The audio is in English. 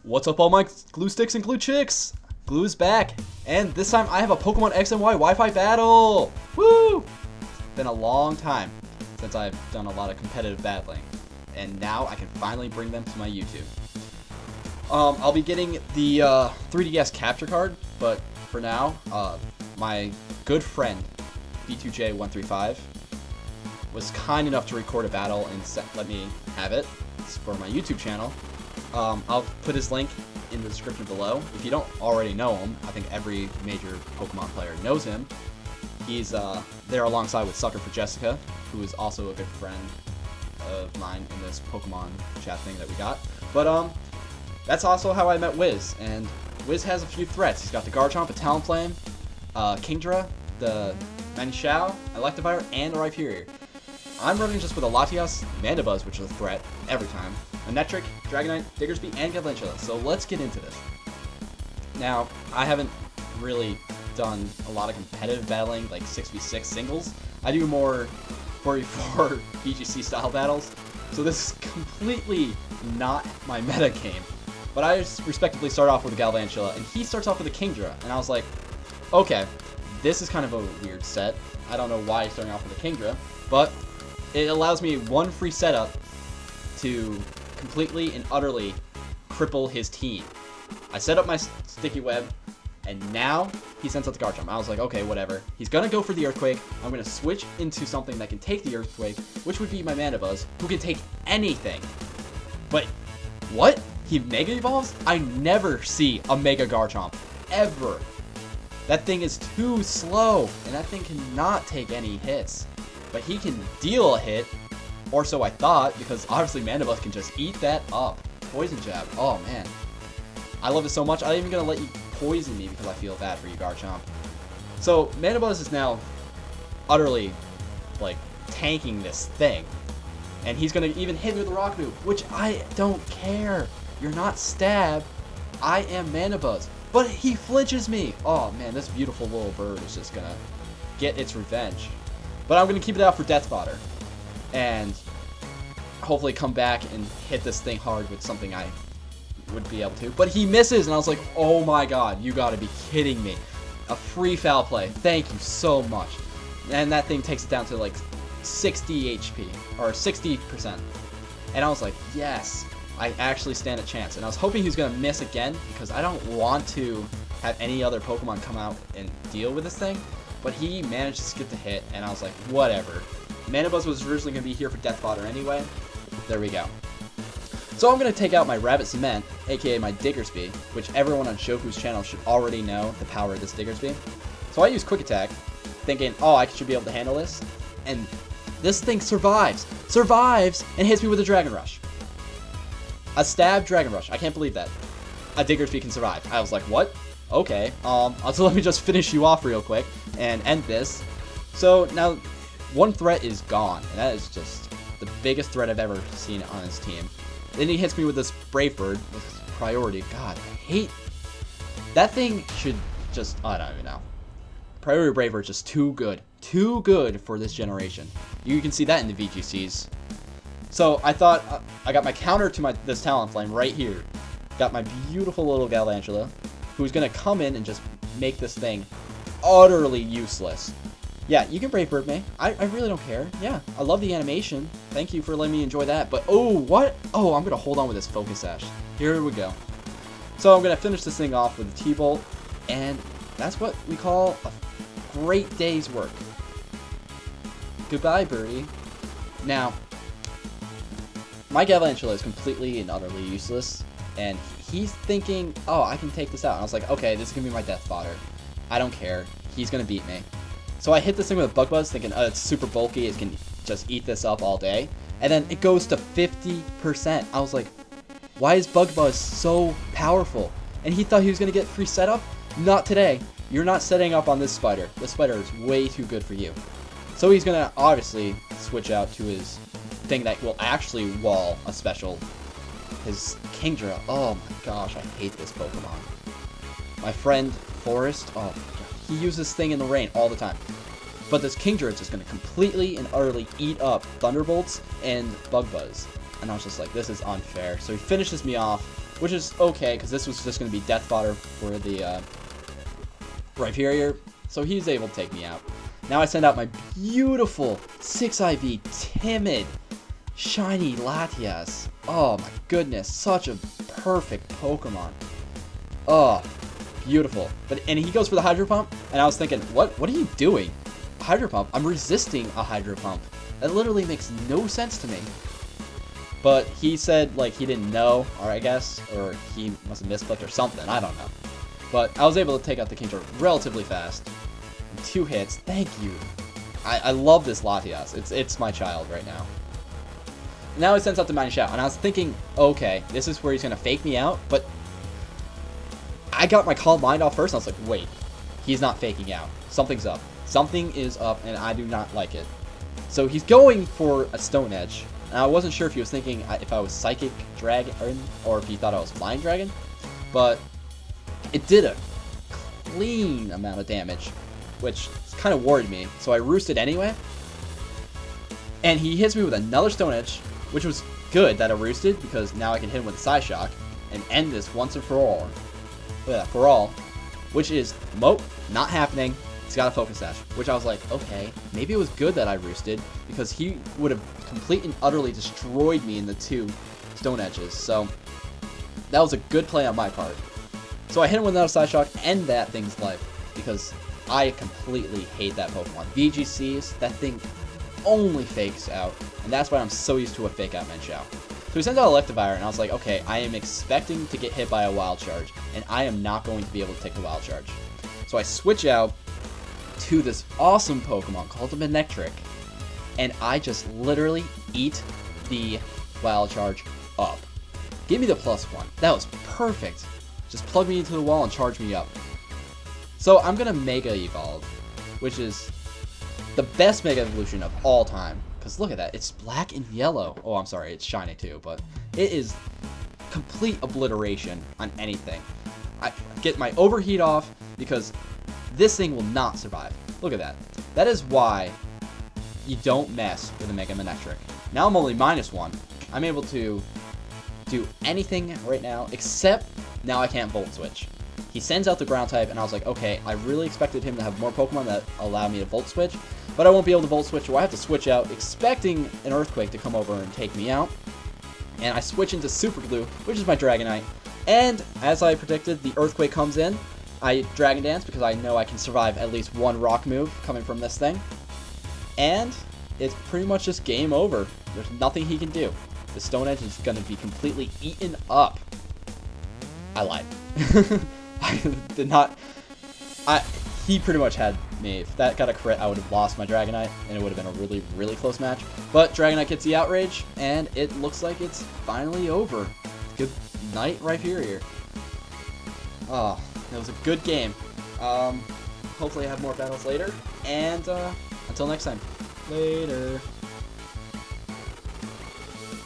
What's up all my glue sticks and glue chicks? Glue is back, and this time I have a Pokemon X and Y Wi-Fi battle! Woo! It's been a long time since I've done a lot of competitive battling, and now I can finally bring them to my YouTube. I'll be getting the 3DS capture card, but for now, my good friend B2J135 was kind enough to record a battle and let me have it. It's for my YouTube channel. I'll put his link in the description below. If you don't already know him, I think every major Pokemon player knows him. He's there alongside with Sucker for Jessica, who is also a good friend of mine in this Pokemon chat thing that we got. But that's also how I met Wiz, and Wiz has a few threats. He's got the Garchomp, a Talonflame, Kingdra, the Manishao, Electivire, and the Rhyperior. I'm running just with a Latias, Mandibuzz, which is a threat every time, a Netric, Dragonite, Diggersby, and Galvantula. So let's get into this. Now, I haven't really done a lot of competitive battling, like 6v6 singles. I do more 4v4 BGC style battles. So this is completely not my meta game. But I just respectively start off with a Galvantula, and he starts off with a Kingdra. And I was like, okay, this is kind of a weird set. I don't know why he's starting off with a Kingdra, but it allows me one free setup to completely and utterly cripple his team. I set up my sticky web, and now he sends out the Garchomp. I was like, okay, whatever. He's gonna go for the Earthquake. I'm gonna switch into something that can take the Earthquake, which would be my Mandibuzz, who can take anything. But what? He Mega Evolves? I never see a Mega Garchomp, ever. That thing is too slow, and that thing cannot take any hits. But he can deal a hit, or so I thought, because obviously Mandibuzz can just eat that up. Poison Jab, oh man. I love it so much, I'm not even going to let you poison me because I feel bad for you, Garchomp. So, Mandibuzz is now utterly, like, tanking this thing. And he's going to even hit me with a Rock Move, which I don't care. You're not Stab, I am Mandibuzz. But he flinches me. Oh man, this beautiful little bird is just going to get its revenge. But I'm going to keep it out for Death Fodder, and hopefully come back and hit this thing hard with something I would be able to. But he misses, and I was like, oh my god, you got to be kidding me. A free foul play. Thank you so much. And that thing takes it down to like 60 HP, or 60%. And I was like, yes, I actually stand a chance. And I was hoping he was going to miss again, because I don't want to have any other Pokemon come out and deal with this thing. But he managed to skip the hit, and I was like, whatever. Mandibuzz was originally going to be here for Death Fodder anyway. There we go. So I'm going to take out my Rabbit Cement, aka my Diggersby, which everyone on Shoku's channel should already know the power of this Diggersby. So I use Quick Attack, thinking, oh, I should be able to handle this. And this thing survives, and hits me with a Dragon Rush. A Stab Dragon Rush. I can't believe that. A Diggersby can survive. I was like, what? Okay, so let me just finish you off real quick and end this. So now one threat is gone, and that is just the biggest threat I've ever seen on his team. Then he hits me with this Brave Bird with priority. God, I hate that thing. Should just, I don't even know. Priority Brave Bird is just too good for this generation. You can see that in the VGCs. So I thought I got my counter to this Talonflame right here. Got my beautiful little Galvantula, who's going to come in and just make this thing utterly useless. Yeah, you can Brave Bird me. I really don't care. Yeah, I love the animation. Thank you for letting me enjoy that. But, oh, what? Oh, I'm going to hold on with this Focus Sash. Here we go. So I'm going to finish this thing off with a T-Bolt, and that's what we call a great day's work. Goodbye, birdie. Now, my Galvantula is completely and utterly useless, and he's thinking, oh, I can take this out. And I was like, okay, this is going to be my Death Fodder. I don't care. He's going to beat me. So I hit this thing with a Bug Buzz, thinking, oh, it's super bulky. It can just eat this up all day. And then it goes to 50%. I was like, why is Bug Buzz so powerful? And he thought he was going to get free setup? Not today. You're not setting up on this spider. This spider is way too good for you. So he's going to obviously switch out to his thing that will actually wall a special. His Kingdra. Oh my gosh, I hate this Pokemon. My friend Forrest. Oh, he uses this thing in the rain all the time. But this Kingdra is just going to completely and utterly eat up Thunderbolts and Bug Buzz. And I was just like, this is unfair. So he finishes me off which is okay, because this was just going to be death fodder for the Rhyperior, so he's able to take me out. Now I send out my beautiful 6IV timid shiny Latias. Oh my goodness, such a perfect Pokemon. Oh, beautiful. And he goes for the Hydro Pump, and I was thinking, what are you doing? Hydro Pump? I'm resisting a Hydro Pump. That literally makes no sense to me. But he said, like, he didn't know, or I guess, or he must have misclicked or something, I don't know. But I was able to take out the Kingdra relatively fast. In 2 hits, thank you. I love this Latias. It's my child right now. Now he sends out the Mighty Shout, and I was thinking, okay, this is where he's going to fake me out, but I got my Calm Mind off first, and I was like, wait, he's not faking out. Something's up. Something is up, and I do not like it. So he's going for a Stone Edge, and I wasn't sure if he was thinking if I was Psychic Dragon, or if he thought I was Flying Dragon, but it did a clean amount of damage, which kind of worried me, so I roosted anyway, and he hits me with another Stone Edge, which was good that I roosted, because now I can hit him with a Psyshock, and end this once and for all, which is, nope, not happening. He's got a Focus Sash, which I was like, okay, maybe it was good that I roosted, because he would have completely and utterly destroyed me in the 2 Stone Edges, so that was a good play on my part. So I hit him with another Psyshock, end that thing's life, because I completely hate that Pokemon. VGCs, that thing only fakes out, and that's why I'm so used to a fake out Menchao. So he sends out Electivire, and I was like, okay, I am expecting to get hit by a Wild Charge, and I am not going to be able to take the Wild Charge. So I switch out to this awesome Pokemon called the Manectric, and I just literally eat the Wild Charge up. Give me the +1. That was perfect. Just plug me into the wall and charge me up. So I'm going to Mega Evolve, which is the best Mega Evolution of all time. Because look at that, it's black and yellow. Oh, I'm sorry, it's shiny too, but it is complete obliteration on anything. I get my Overheat off because this thing will not survive. Look at that. That is why you don't mess with a Mega Manectric. Now I'm only -1. I'm able to do anything right now, except now I can't Volt Switch. He sends out the Ground type, and I was like, okay, I really expected him to have more Pokemon that allow me to Volt Switch, but I won't be able to Volt Switch, so I have to switch out, expecting an Earthquake to come over and take me out. And I switch into Super Glue, which is my Dragonite, and as I predicted, the Earthquake comes in. I Dragon Dance because I know I can survive at least one Rock move coming from this thing. And it's pretty much just game over. There's nothing he can do. The Stone Edge is going to be completely eaten up. I lied. I did not... He pretty much had me. If that got a crit, I would have lost my Dragonite, and it would have been a really, really close match. But Dragonite gets the Outrage, and it looks like it's finally over. Good night, Rhyperior. Oh, it was a good game. Hopefully I have more battles later, and until next time, later.